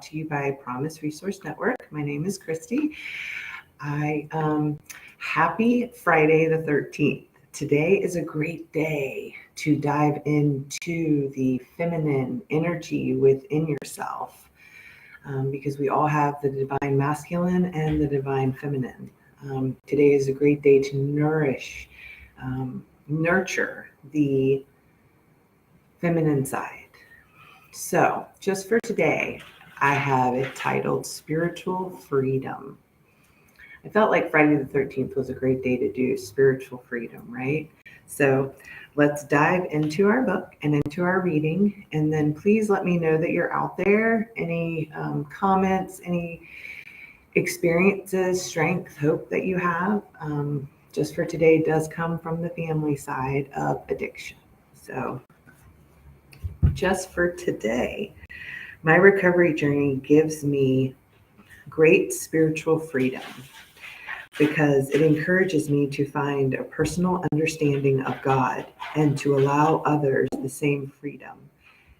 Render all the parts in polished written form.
to you by Promise Resource Network. My name is Christie. Happy Friday the 13th. Today is a great day to dive into the feminine energy within yourself, because we all have the divine masculine and the divine feminine. Today is a great day to nurture the feminine side. So, just for today, I have it titled Spiritual Freedom. I felt like Friday the 13th was a great day to do spiritual freedom, right? So, let's dive into our book and into our reading. And then please let me know that you're out there. Any comments, any experiences, strength, hope that you have, just for today, does come from the family side of addiction. So, just for today, my recovery journey gives me great spiritual freedom because it encourages me to find a personal understanding of God and to allow others the same freedom.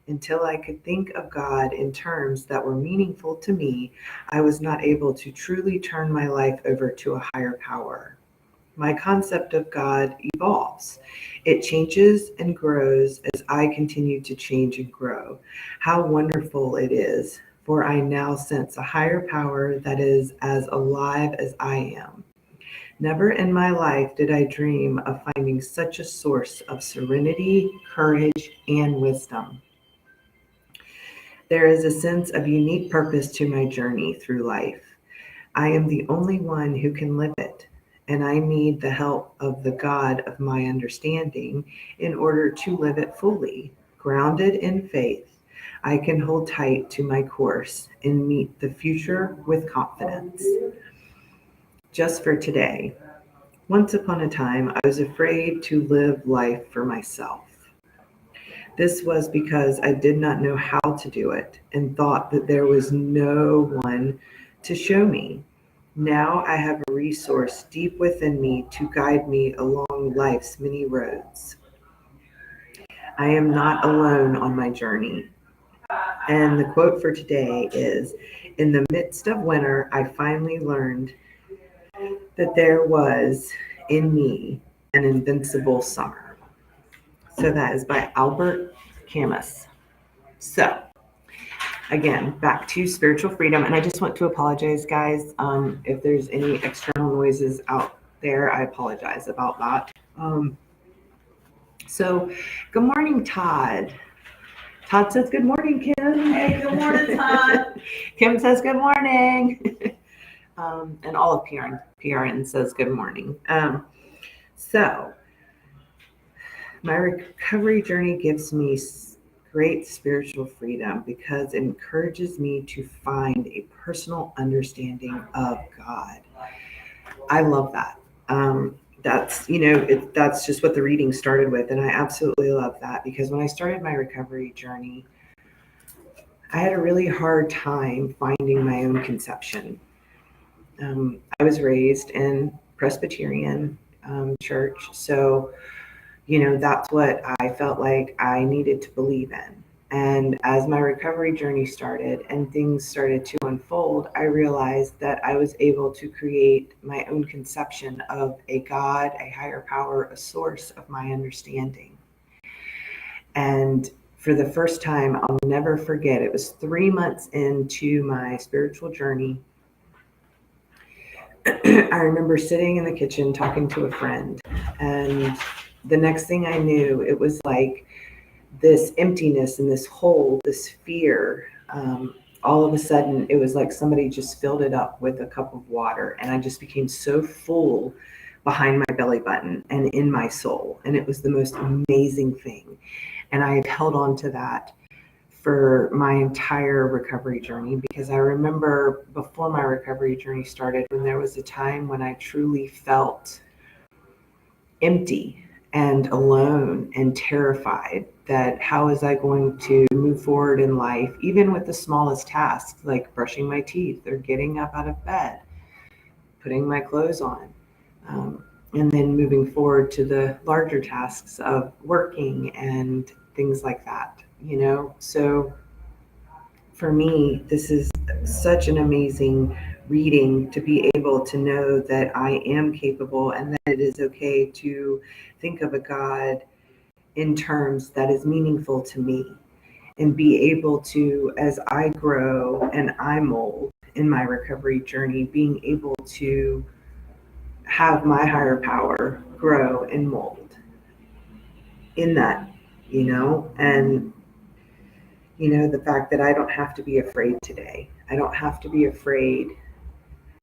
Until I could think of God in terms that were meaningful to me, I was not able to truly turn my life over to a higher power. My concept of God evolves. It changes and grows as I continue to change and grow. How wonderful it is, for I now sense a higher power that is as alive as I am. Never in my life did I dream of finding such a source of serenity, courage, and wisdom. There is a sense of unique purpose to my journey through life. I am the only one who can live it, and I need the help of the God of my understanding in order to live it fully. Grounded in faith, I can hold tight to my course and meet the future with confidence. Just for today, once upon a time, I was afraid to live life for myself. This was because I did not know how to do it and thought that there was no one to show me. Now I have a resource deep within me to guide me along life's many roads. I am not alone on my journey. And the quote for today is, in the midst of winter, I finally learned that there was in me an invincible summer. So that is by Albert Camus. So, again, back to spiritual freedom. And I just want to apologize, guys. If there's any external noises out there, I apologize about that. So, good morning, Todd. Todd says good morning, Kim. Hey, good morning, Todd. Kim says good morning. And all of PRN says good morning. So, my recovery journey gives me great spiritual freedom because it encourages me to find a personal understanding of God. I love that. That's just what the reading started with, and I absolutely love that because when I started my recovery journey, I had a really hard time finding my own conception. I was raised in Presbyterian church, so that's what I felt like I needed to believe in. And as my recovery journey started and things started to unfold, I realized that I was able to create my own conception of a God, a higher power, a source of my understanding. And for the first time, I'll never forget, it was 3 months into my spiritual journey. I remember sitting in the kitchen talking to a friend, and the next thing I knew, it was like this emptiness and this hole, this fear. All of a sudden, it was like somebody just filled it up with a cup of water, and I just became so full behind my belly button and in my soul. And it was the most amazing thing. And I have held on to that for my entire recovery journey because I remember before my recovery journey started when there was a time when I truly felt empty and alone and terrified that how was I going to move forward in life, even with the smallest tasks like brushing my teeth or getting up out of bed, putting my clothes on, and then moving forward to the larger tasks of working and things like that, So for me, this is such an amazing reading to be able to know that I am capable and that it is okay to think of a God in terms that is meaningful to me, and be able to, as I grow and I mold in my recovery journey, being able to have my higher power grow and mold in that, and the fact that I don't have to be afraid today. I don't have to be afraid.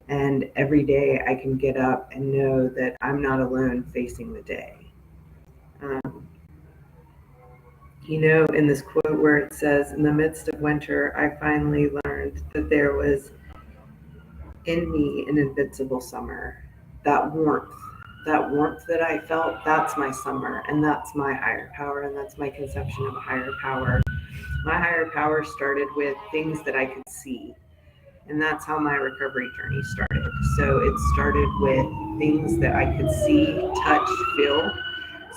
And every day I can get up and know that I'm not alone facing the day. Um, in this quote where it says, in the midst of winter, I finally learned that there was in me an invincible summer. That warmth that I felt, that's my summer, and that's my higher power, and that's my conception of a higher power. My higher power started with things that I could see, and that's how my recovery journey started. So it started with things that I could see, touch, feel.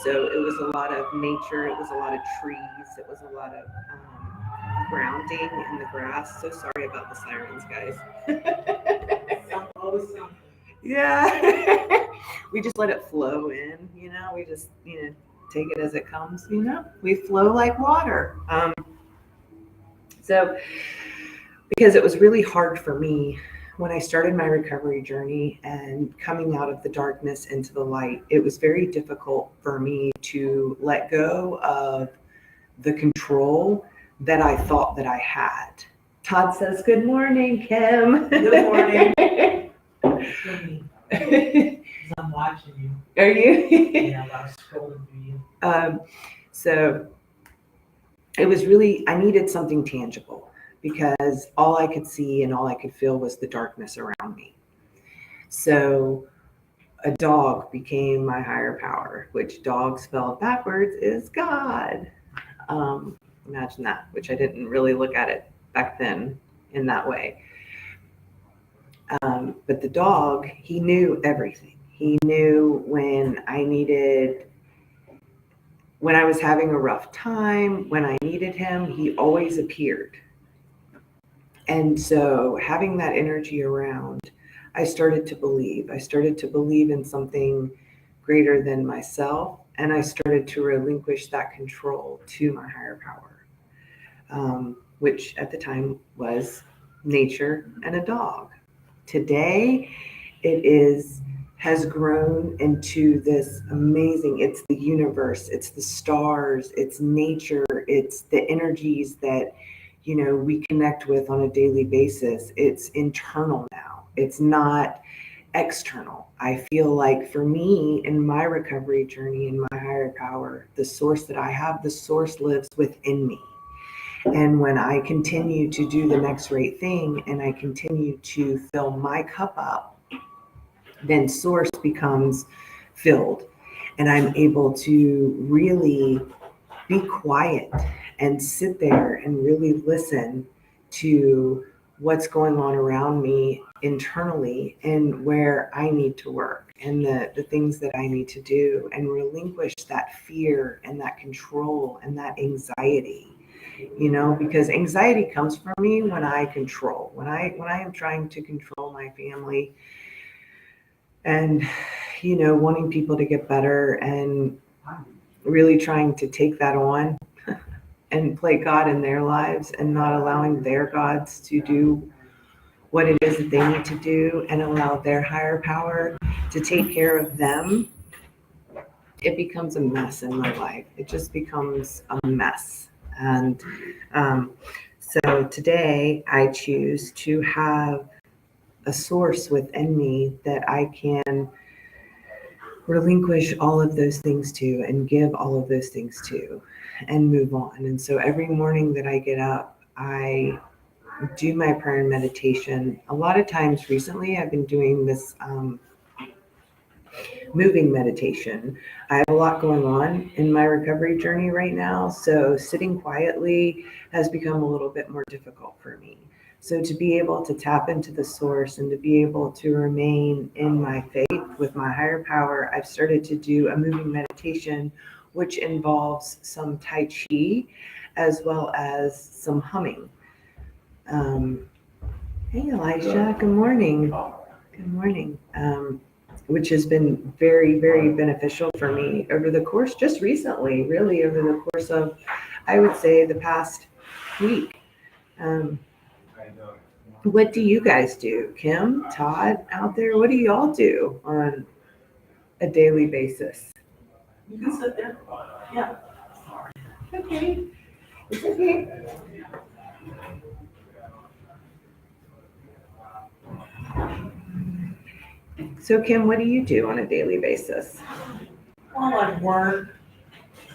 So it was a lot of nature, it was a lot of trees, it was a lot of grounding in the grass. So sorry about the sirens, guys. Yeah. We just let it flow in, we just, take it as it comes, we flow like water. So because it was really hard for me when I started my recovery journey and coming out of the darkness into the light, it was very difficult for me to let go of the control that I thought that I had. Todd says, good morning, Kim. Good morning. I'm watching you. Are you? Yeah, I was scrolling through you. So it was really, I needed something tangible because all I could see and all I could feel was the darkness around me. So a dog became my higher power, which dog spelled backwards is God. Imagine that, which I didn't really look at it back then in that way. But the dog, he knew everything. He knew when I was having a rough time, when I needed him, he always appeared. And so having that energy around, I started to believe. I started to believe in something greater than myself, and I started to relinquish that control to my higher power, which at the time was nature and a dog. Today, has grown into this amazing, it's the universe, it's the stars, it's nature, it's the energies that, we connect with on a daily basis. It's internal now. It's not external. I feel like for me in my recovery journey, in my higher power, the source that I have, the source lives within me. And when I continue to do the next right thing and I continue to fill my cup up, then source becomes filled. And I'm able to really be quiet and sit there and really listen to what's going on around me internally and where I need to work and the things that I need to do, and relinquish that fear and that control and that anxiety. Because anxiety comes from me when I control, when I am trying to control my family and, wanting people to get better and really trying to take that on and play God in their lives and not allowing their gods to do what it is that they need to do and allow their higher power to take care of them. It becomes a mess in my life. It just becomes a mess. And so today I choose to have a source within me that I can relinquish all of those things to and give all of those things to and move on. And so every morning that I get up, I do my prayer and meditation. A lot of times recently, I've been doing this moving meditation. I have a lot going on in my recovery journey right now. So sitting quietly has become a little bit more difficult for me. So to be able to tap into the source and to be able to remain in my faith with my higher power, I've started to do a moving meditation, which involves some Tai Chi as well as some humming. Hey, Elisha. Good morning. Good morning. Which has been very, very beneficial for me over the course, just recently, really over the course of, I would say, the past week. Um, what do you guys do? Kim, Todd, out there, what do y'all do on a daily basis? You can sit there. Yeah. Okay. It's okay. So, Kim, what do you do on a daily basis? Well, I work.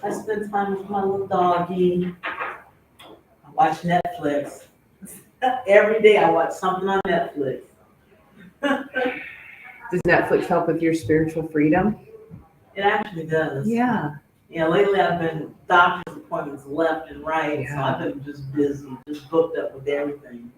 I spend time with my little doggy. I watch Netflix. Every day I watch something on Netflix. Does Netflix help with your spiritual freedom? It actually does. Yeah. Yeah, lately I've been doctor's appointments left and right, so Yeah. I've been just busy, just booked up with everything.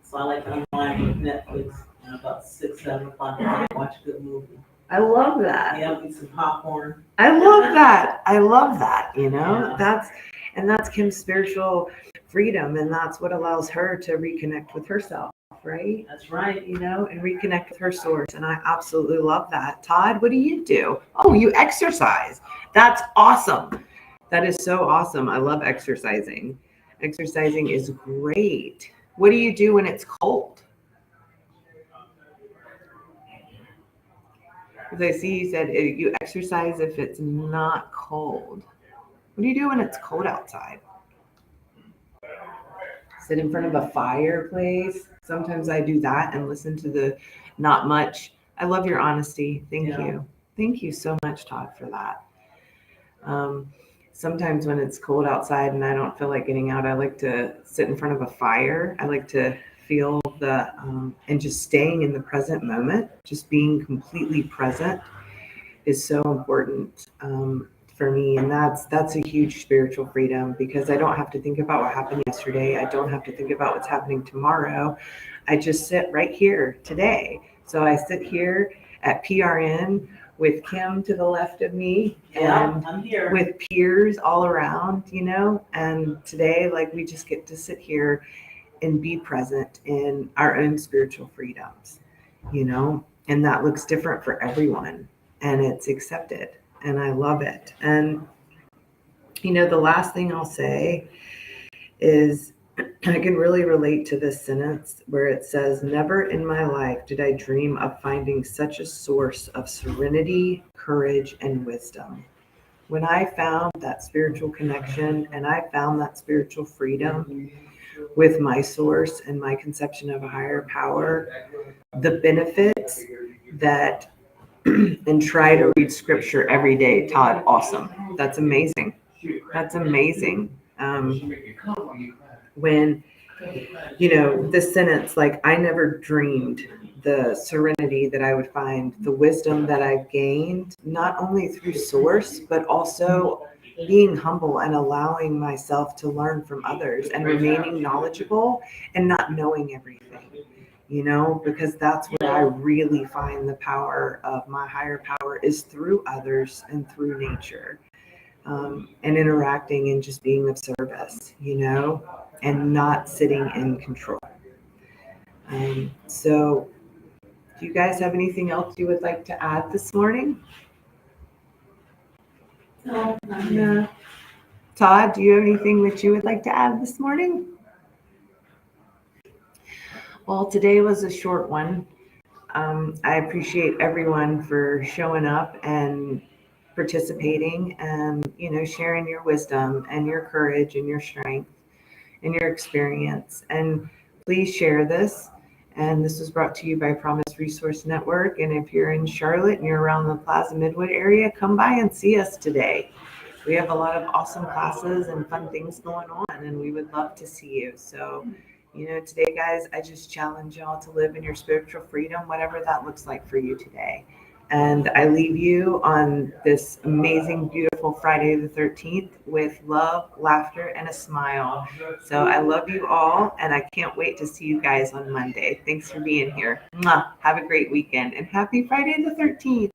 So I like to unwind with Netflix and about 6, 7 o'clock at night, watch a good movie. I love that. Yeah, eat some popcorn. I love that. I love that. Yeah. That's Kim's spiritual freedom, and that's what allows her to reconnect with herself, right? That's right. And reconnect with her source. And I absolutely love that. Todd, what do you do? Oh, you exercise. That's awesome. That is so awesome. I love exercising. Exercising is great. What do you do when it's cold? Because I see you said you exercise if it's not cold. What do you do when it's cold outside? Sit in front of a fireplace. Sometimes I do that and listen to the not much. I love your honesty. Thank you. Thank you so much, Todd, for that. Sometimes when it's cold outside and I don't feel like getting out, I like to sit in front of a fire. I like to feel and just staying in the present moment, just being completely present is so important for me. And that's a huge spiritual freedom because I don't have to think about what happened yesterday. I don't have to think about what's happening tomorrow. I just sit right here today. So I sit here at PRN with Kim to the left of me and I'm here. with peers all around, and today, like, we just get to sit here and be present in our own spiritual freedoms, and that looks different for everyone and it's accepted and I love it. And, the last thing I'll say is I can really relate to this sentence where it says, never in my life did I dream of finding such a source of serenity, courage, and wisdom. When I found that spiritual connection and I found that spiritual freedom with my source and my conception of a higher power, the benefits that, and try to read scripture every day, Todd, awesome. That's amazing. That's amazing. When, this sentence, like, I never dreamed the serenity that I would find, the wisdom that I've gained, not only through source, but also being humble and allowing myself to learn from others and remaining knowledgeable and not knowing everything, because that's where I really find the power of my higher power is through others and through nature, and interacting and just being of service, and not sitting in control. So do you guys have anything else you would like to add this morning? No. Todd, do you have anything that you would like to add this morning? Well, today was a short one. I appreciate everyone for showing up and participating and, sharing your wisdom and your courage and your strength and your experience. And please share this. And this was brought to you by Promise Resource Network. And if you're in Charlotte and you're around the Plaza Midwood area, come by and see us today. We have a lot of awesome classes and fun things going on, and we would love to see you. So, today, guys, I just challenge y'all to live in your spiritual freedom, whatever that looks like for you today. And I leave you on this amazing, beautiful Friday the 13th with love, laughter, and a smile. So I love you all, and I can't wait to see you guys on Monday. Thanks for being here. Mwah. Have a great weekend, and happy Friday the 13th.